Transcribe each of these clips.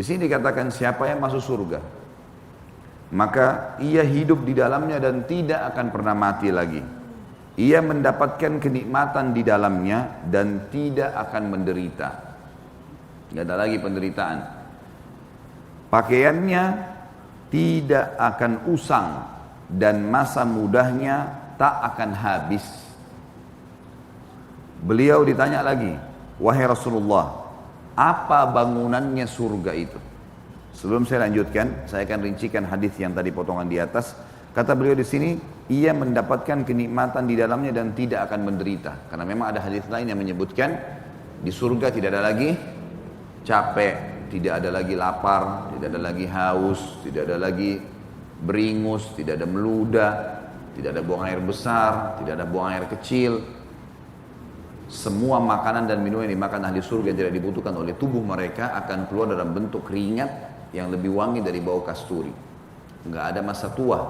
Di sini dikatakan siapa yang masuk surga, maka ia hidup di dalamnya dan tidak akan pernah mati lagi. Ia mendapatkan kenikmatan di dalamnya dan tidak akan menderita. Tidak ada lagi penderitaan. Pakaiannya tidak akan usang dan masa mudahnya tak akan habis. Beliau ditanya lagi, wahai Rasulullah, apa bangunannya surga itu? Sebelum saya lanjutkan, saya akan rincikan hadis yang tadi potongan di atas. Kata beliau di sini, ia mendapatkan kenikmatan di dalamnya dan tidak akan menderita. Karena memang ada hadis lain yang menyebutkan di surga tidak ada lagi capek, tidak ada lagi lapar, tidak ada lagi haus, tidak ada lagi beringus, tidak ada meludah, tidak ada buang air besar, tidak ada buang air kecil. Semua makanan dan minuman yang dimakan ahli surga yang tidak dibutuhkan oleh tubuh mereka akan keluar dalam bentuk keringat yang lebih wangi dari bau kasturi. Enggak ada masa tua,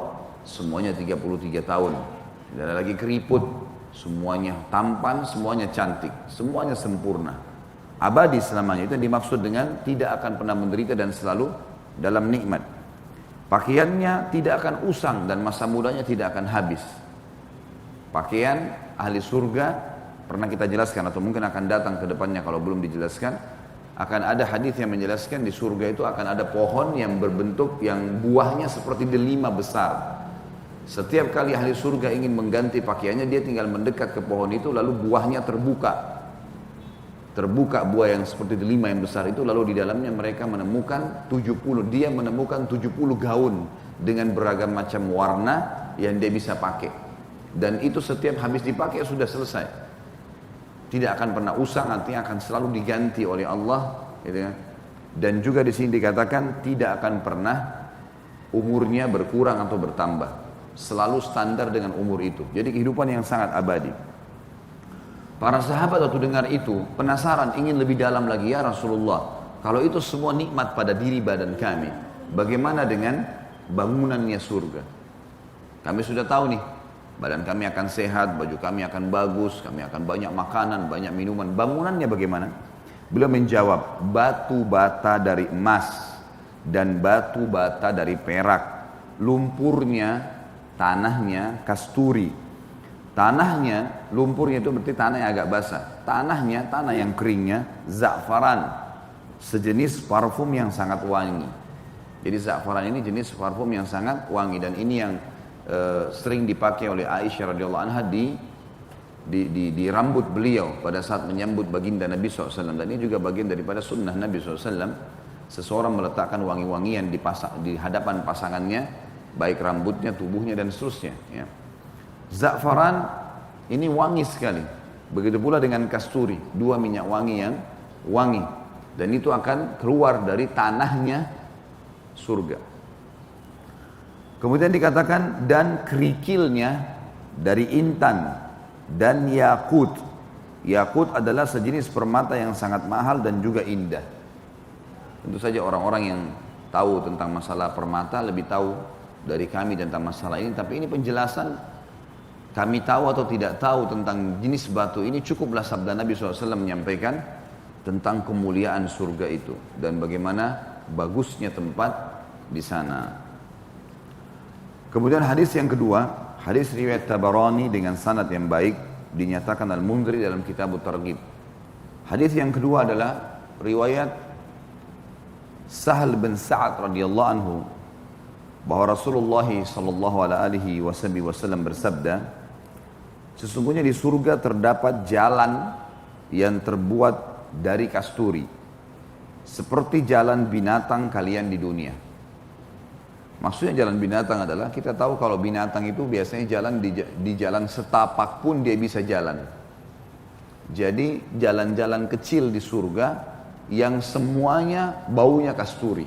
semuanya 33 tahun. Tidak ada lagi keriput, semuanya tampan, semuanya cantik, semuanya sempurna. Abadi selamanya, itu yang dimaksud dengan tidak akan pernah menderita dan selalu dalam nikmat. Pakaiannya tidak akan usang dan masa mudanya tidak akan habis. Pakaian ahli surga pernah kita jelaskan atau mungkin akan datang ke depannya kalau belum dijelaskan, akan ada hadis yang menjelaskan di surga itu akan ada pohon yang berbentuk yang buahnya seperti delima besar. Setiap kali ahli surga ingin mengganti pakaiannya, dia tinggal mendekat ke pohon itu lalu buahnya terbuka. Terbuka buah yang seperti delima yang besar itu, lalu di dalamnya mereka menemukan 70, dia menemukan 70 gaun dengan beragam macam warna yang dia bisa pakai. Dan itu setiap habis dipakai sudah selesai. Tidak akan pernah usang, artinya akan selalu diganti oleh Allah, gitu ya. Dan juga di sini dikatakan tidak akan pernah umurnya berkurang atau bertambah, selalu standar dengan umur itu. Jadi kehidupan yang sangat abadi. Para sahabat waktu dengar itu penasaran, ingin lebih dalam lagi, ya Rasulullah, kalau itu semua nikmat pada diri badan kami, bagaimana dengan bangunannya surga? Kami sudah tahu nih, badan kami akan sehat, baju kami akan bagus, kami akan banyak makanan, banyak minuman. Bangunannya bagaimana? Beliau menjawab, batu bata dari emas dan batu bata dari perak. Lumpurnya, tanahnya kasturi. Tanahnya, lumpurnya itu berarti tanah yang agak basah. Tanahnya, tanah yang keringnya, za'faran. Sejenis parfum yang sangat wangi. Jadi za'faran ini jenis parfum yang sangat wangi. Dan ini yang sering dipakai oleh Aisyah radhiyallahu anha di rambut beliau pada saat menyambut baginda Nabi SAW. Dan ini juga bagian daripada sunnah Nabi SAW. Seseorang meletakkan wangi-wangian di hadapan pasangannya, baik rambutnya, tubuhnya dan seterusnya. Ya. Za'faran ini wangi sekali. Begitu pula dengan kasturi, dua minyak wangi yang wangi. Dan itu akan keluar dari tanahnya surga. Kemudian dikatakan dan kerikilnya dari intan dan yakut. Yakut adalah sejenis permata yang sangat mahal dan juga indah. Tentu saja orang-orang yang tahu tentang masalah permata lebih tahu dari kami tentang masalah ini. Tapi ini penjelasan kami tahu atau tidak tahu tentang jenis batu ini, cukuplah sabda Nabi SAW menyampaikan tentang kemuliaan surga itu dan bagaimana bagusnya tempat di sana. Kemudian hadis yang kedua, hadis riwayat Tabarani dengan sanad yang baik, dinyatakan Al-Mundhiri dalam kitab At-Targhib. Hadis yang kedua adalah riwayat Sahal bin Sa'ad radhiyallahu anhu bahwa Rasulullah sallallahu alaihi wasallam bersabda, sesungguhnya di surga terdapat jalan yang terbuat dari kasturi, seperti jalan binatang kalian di dunia. Maksudnya jalan binatang adalah kita tahu kalau binatang itu biasanya jalan di jalan setapak pun dia bisa jalan. Jadi jalan-jalan kecil di surga yang semuanya baunya kasturi.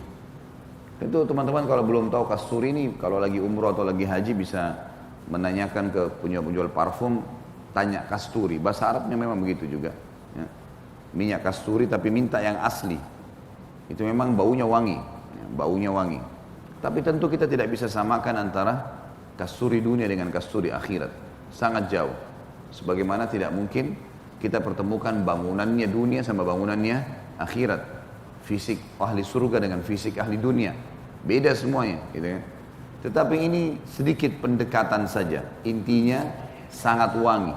Tentu teman-teman kalau belum tahu kasturi ini, kalau lagi umroh atau lagi haji bisa menanyakan ke penjual parfum, tanya kasturi. Bahasa Arabnya memang begitu juga. Ya. Minyak kasturi tapi minta yang asli. Itu memang baunya wangi. Ya, baunya wangi. Tapi tentu kita tidak bisa samakan antara kasturi dunia dengan kasturi akhirat. Sangat jauh. Sebagaimana tidak mungkin kita pertemukan bangunannya dunia sama bangunannya akhirat. Fisik ahli surga dengan fisik ahli dunia. Beda semuanya. Gitu ya. Tetapi ini sedikit pendekatan saja. Intinya sangat wangi.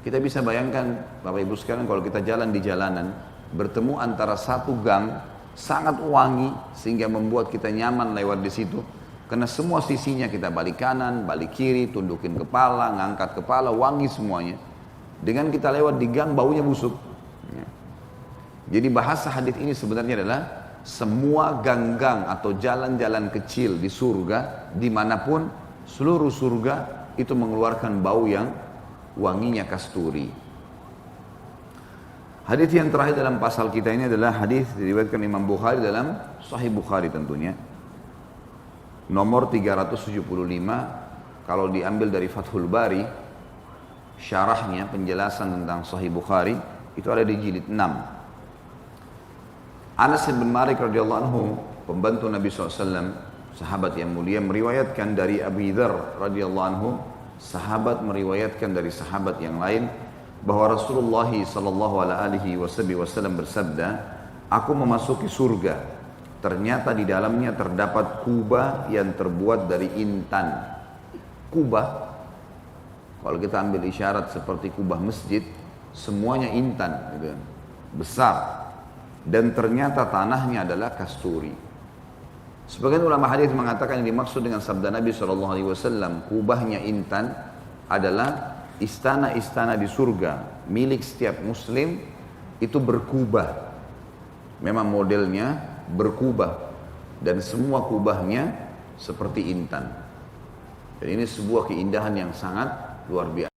Kita bisa bayangkan Bapak Ibu sekalian kalau kita jalan di jalanan. Bertemu antara satu gang sangat wangi sehingga membuat kita nyaman lewat di situ. Karena semua sisinya kita balik kanan, balik kiri, tundukin kepala, ngangkat kepala, wangi semuanya. Dengan kita lewat di gang baunya busuk. Ya. Jadi bahasa hadis ini sebenarnya adalah semua gang-gang atau jalan-jalan kecil di surga, dimanapun seluruh surga itu mengeluarkan bau yang wanginya kasturi. Hadis yang terakhir dalam pasal kita ini adalah hadis diriwayatkan Imam Bukhari dalam Sahih Bukhari tentunya. Nomor 375 kalau diambil dari Fathul Bari, syarahnya penjelasan tentang Sahih Bukhari itu ada di jilid 6. Anas bin Malik radhiyallahu anhu, pembantu Nabi SAW, sahabat yang mulia, meriwayatkan dari Abi Dzar radhiyallahu anhu, sahabat meriwayatkan dari sahabat yang lain bahwa Rasulullah sallallahu alaihi wasallam bersabda, aku memasuki surga, ternyata di dalamnya terdapat kubah yang terbuat dari intan. Kubah, kalau kita ambil isyarat seperti kubah masjid, semuanya intan, gitu, besar, dan ternyata tanahnya adalah kasturi. Sebagian ulama hadis mengatakan yang dimaksud dengan sabda Nabi SAW, kubahnya intan adalah istana-istana di surga milik setiap muslim itu berkubah. Memang modelnya berkubah dan semua kubahnya seperti intan. Dan ini sebuah keindahan yang sangat luar biasa.